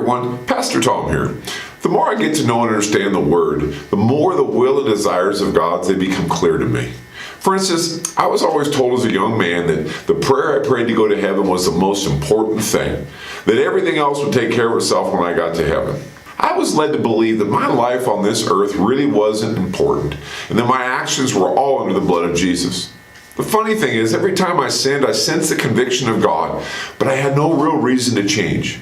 everyone, Pastor Tom here. The more I get to know and understand the Word, the more the will and desires of God, they become clear to me. For instance, I was always told as a young man that the prayer I prayed to go to heaven was the most important thing, that everything else would take care of itself when I got to heaven. I was led to believe that my life on this earth really wasn't important, and that my actions were all under the blood of Jesus. The funny thing is, every time I sinned, I sensed the conviction of God, but I had no real reason to change.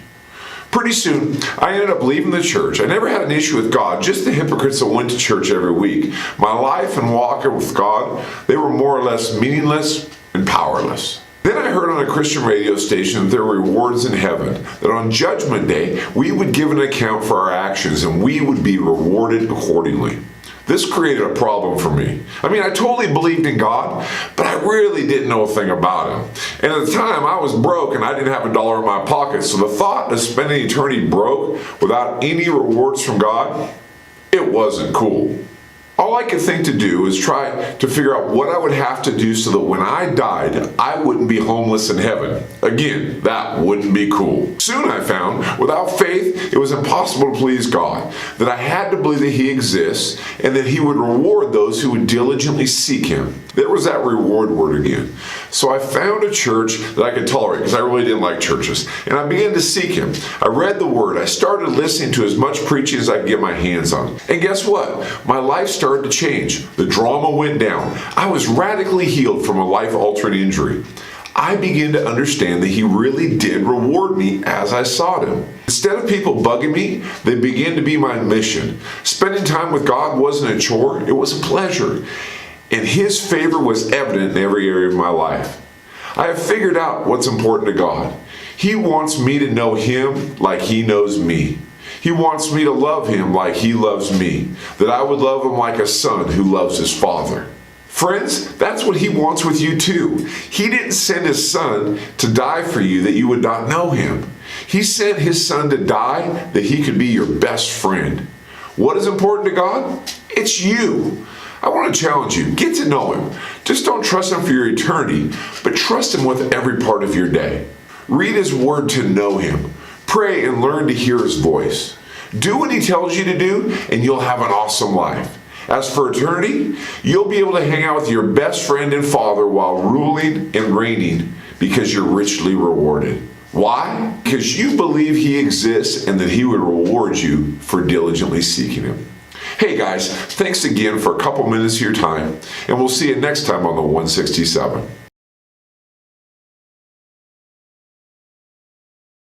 Pretty soon, I ended up leaving the church. I never had an issue with God, just the hypocrites that went to church every week. My life and walk with God, they were more or less meaningless and powerless. Then I heard on a Christian radio station that there were rewards in heaven, that on Judgment Day, we would give an account for our actions and we would be rewarded accordingly. This created a problem for me. I totally believed in God, but I really didn't know a thing about Him. And at the time, I was broke and I didn't have $1 in my pocket, so the thought of spending eternity broke without any rewards from God, it wasn't cool. All I could think to do was try to figure out what I would have to do so that when I died, I wouldn't be homeless in heaven. Again, that wouldn't be cool. Soon I found, without faith, it was impossible to please God, that I had to believe that He exists and that He would reward those who would diligently seek Him. There was that reward word again. So I found a church that I could tolerate because I really didn't like churches. And I began to seek Him. I read the Word. I started listening to as much preaching as I could get my hands on. And guess what? My life started to change. The drama went down. I was radically healed from a life-altering injury. I began to understand that He really did reward me as I sought Him. Instead of people bugging me, they began to be my mission. Spending time with God wasn't a chore, it was a pleasure. And His favor was evident in every area of my life. I have figured out what's important to God. He wants me to know Him like He knows me. He wants me to love Him like He loves me, that I would love Him like a son who loves his father. Friends, that's what He wants with you too. He didn't send His Son to die for you that you would not know Him. He sent His Son to die that He could be your best friend. What is important to God? It's you. I want to challenge you. Get to know Him. Just don't trust Him for your eternity, but trust Him with every part of your day. Read His Word to know Him. Pray and learn to hear His voice. Do what He tells you to do, and you'll have an awesome life. As for eternity, you'll be able to hang out with your best friend and Father while ruling and reigning because you're richly rewarded. Why? Because you believe He exists and that He would reward you for diligently seeking Him. Hey guys, thanks again for a couple minutes of your time, and we'll see you next time on the 167.